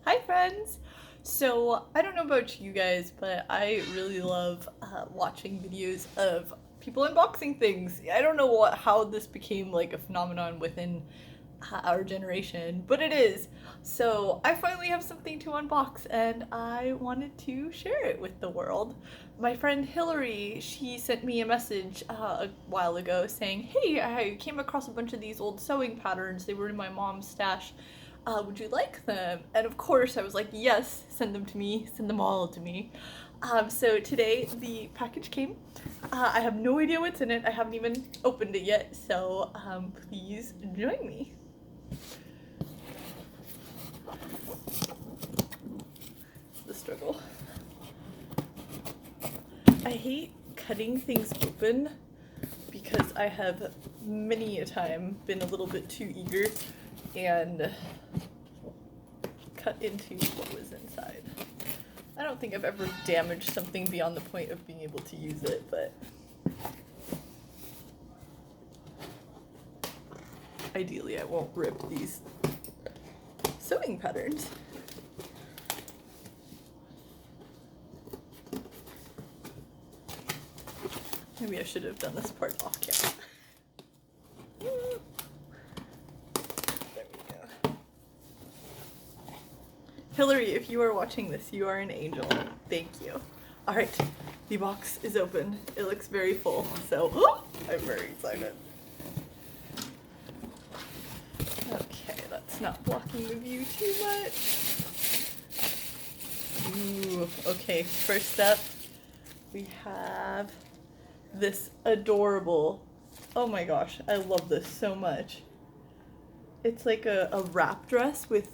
Hi friends! So I don't know about you guys, but I really love watching videos of people unboxing things. I don't know how this became like a phenomenon within our generation, but it is. So I finally have something to unbox and I wanted to share it with the world. My friend Hillary, she sent me a message a while ago saying, "Hey, I came across a bunch of these old sewing patterns. They were in my mom's stash. Would you like them?" And of course I was like, yes, send them to me, send them all to me. So today the package came. I have no idea what's in it. I haven't even opened it yet, so please join me. The struggle. I hate cutting things open because I have many a time been a little bit too eager and cut into what was inside. I don't think I've ever damaged something beyond the point of being able to use it, but ideally I won't rip these sewing patterns. Maybe I should have done this part off camera. There we go. Hillary, if you are watching this, you are an angel. Thank you. Alright, the box is open. It looks very full, so I'm very excited. Okay, that's not blocking the view too much. Ooh, okay, first up, we have this adorable, oh my gosh, I love this so much. It's like a wrap dress with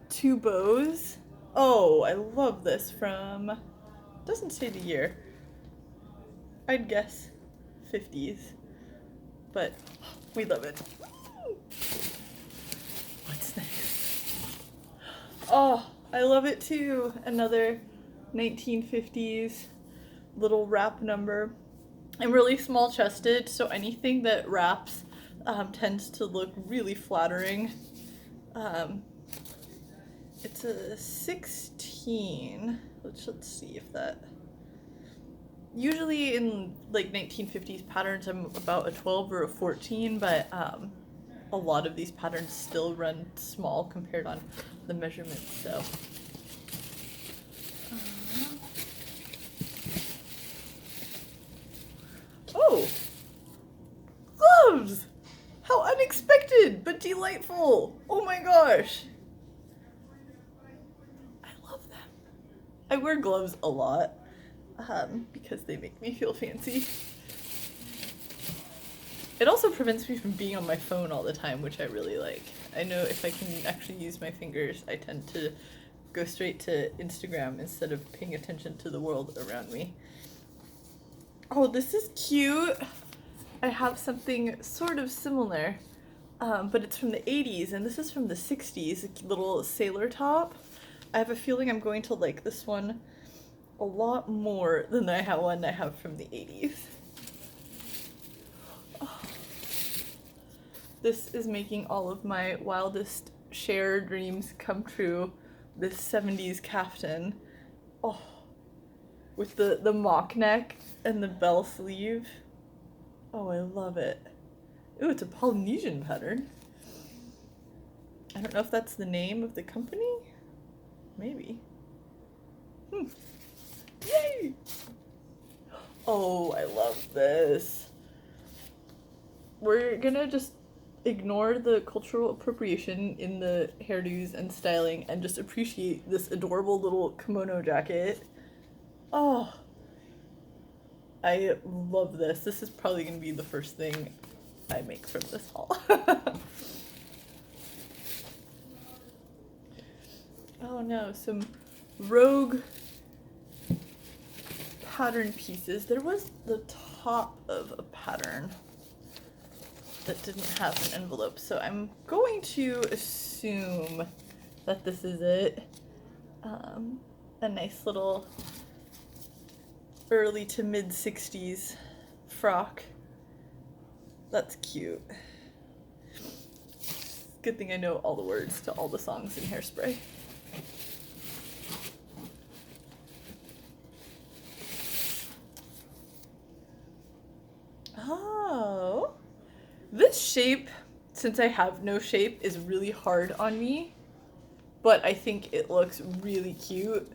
two bows. Oh, I love this from, doesn't say the year. I'd guess 50s, but we love it. What's next? Oh, I love it too. Another 1950s little wrap number. I'm really small chested, so anything that wraps tends to look really flattering. It's a 16. Let's see if that. Usually in like 1950s patterns, I'm about a 12 or a 14, but a lot of these patterns still run small compared on the measurements, so. Oh! Gloves! How unexpected, but delightful! Oh my gosh! I love them. I wear gloves a lot because they make me feel fancy. It also prevents me from being on my phone all the time, which I really like. I know if I can actually use my fingers, I tend to go straight to Instagram instead of paying attention to the world around me. Oh, this is cute. I have something sort of similar, but it's from the 80s, and this is from the 60s, a little sailor top. I have a feeling I'm going to like this one a lot more than the one I have from the 80s. Oh. This is making all of my wildest Cher dreams come true. This 70s caftan. Oh, with the mock neck and the bell sleeve. Oh, I love it. Ooh, it's a Polynesian pattern. I don't know if that's the name of the company. Maybe. Yay! Oh, I love this. We're gonna just ignore the cultural appropriation in the hairdos and styling and just appreciate this adorable little kimono jacket. Oh, I love this. This is probably gonna be the first thing I make from this haul. Oh no, some rogue pattern pieces. There was the top of a pattern that didn't have an envelope, so I'm going to assume that this is it. A nice little early to mid 60s frock. That's cute. Good thing I know all the words to all the songs in Hairspray. Oh. This shape, since I have no shape, is really hard on me. But I think it looks really cute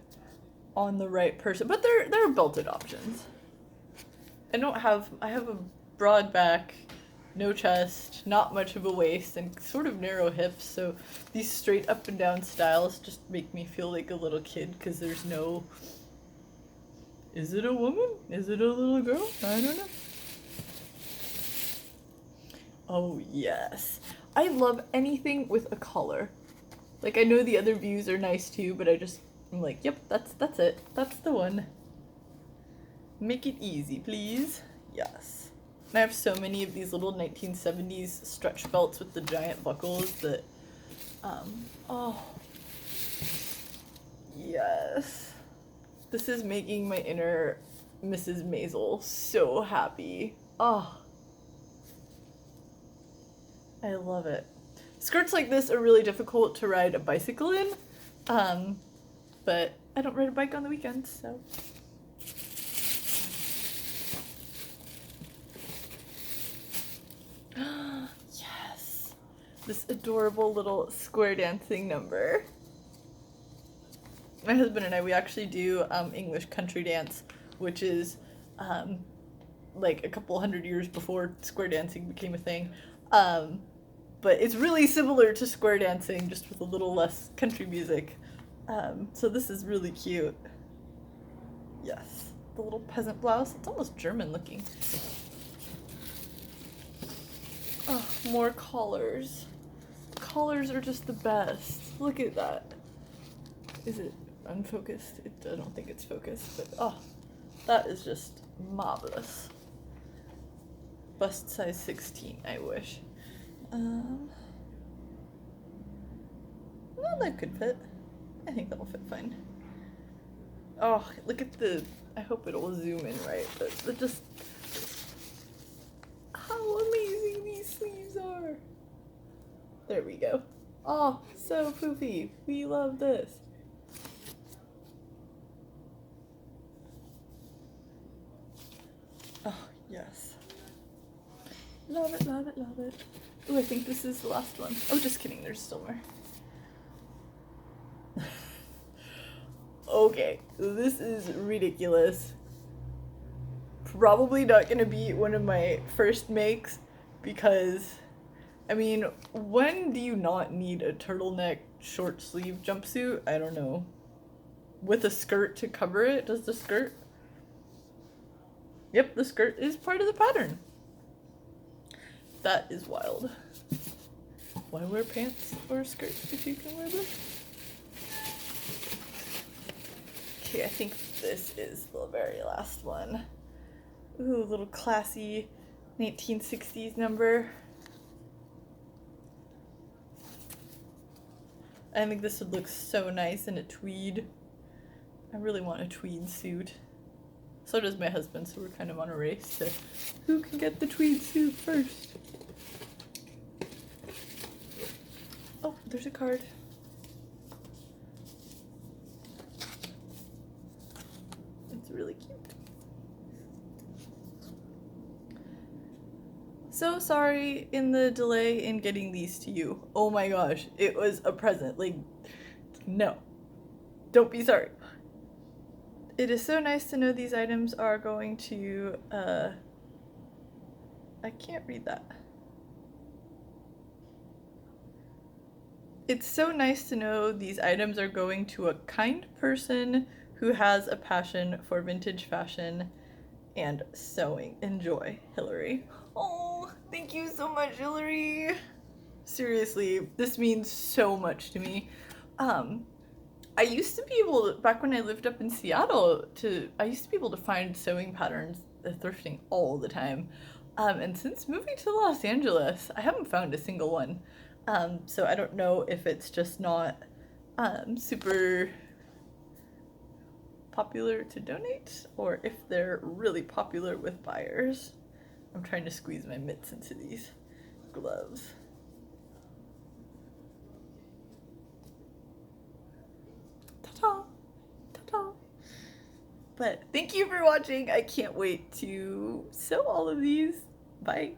on the right person. But there are belted options. I have a broad back, no chest, not much of a waist, and sort of narrow hips, so these straight up and down styles just make me feel like a little kid because there's no. Is it a woman? Is it a little girl? I don't know. Oh, yes. I love anything with a collar. Like, I know the other views are nice too, but I'm like, yep, that's it. That's the one. Make it easy, please. Yes. And I have so many of these little 1970s stretch belts with the giant buckles that, oh. Yes. This is making my inner Mrs. Maisel so happy. Oh. I love it. Skirts like this are really difficult to ride a bicycle in, but I don't ride a bike on the weekends, so. Yes! This adorable little square dancing number. My husband and I, we actually do English country dance, which is like a couple hundred years before square dancing became a thing. But it's really similar to square dancing, just with a little less country music. So this is really cute. Yes, the little peasant blouse. It's almost German looking. Oh, more collars. Collars are just the best. Look at that. Is it unfocused? I don't think it's focused, but oh, that is just marvelous. Bust size 16, I wish. Well, that could fit. I think that'll fit fine. Oh, look at the. I hope it'll zoom in right. But just. How amazing these sleeves are! There we go. Oh, so poofy. We love this. Oh, yes. Love it, love it, love it. Oh, I think this is the last one. Oh, just kidding. There's still more. Okay, this is ridiculous. Probably not gonna be one of my first makes because, I mean, when do you not need a turtleneck short sleeve jumpsuit? I don't know. With a skirt to cover it? Does the skirt? Yep, the skirt is part of the pattern. That is wild. Why wear pants or skirts if you can wear them? Okay, I think this is the very last one. Ooh, little classy 1960s number. I think this would look so nice in a tweed. I really want a tweed suit. So does my husband, so we're kind of on a race to who can get the tweed suit first. Oh, there's a card. It's really cute. So sorry in the delay in getting these to you. Oh my gosh, it was a present. Like, no. Don't be sorry. It is so nice to know these items are going to, I can't read that. It's so nice to know these items are going to a kind person who has a passion for vintage fashion and sewing. Enjoy, Hillary. Oh, thank you so much, Hillary. Seriously, this means so much to me. I used to be able to, back when I lived up in Seattle, I used to be able to find sewing patterns thrifting all the time. And since moving to Los Angeles, I haven't found a single one. So I don't know if it's just not super popular to donate or if they're really popular with buyers. I'm trying to squeeze my mitts into these gloves. But thank you for watching. I can't wait to sew all of these. Bye.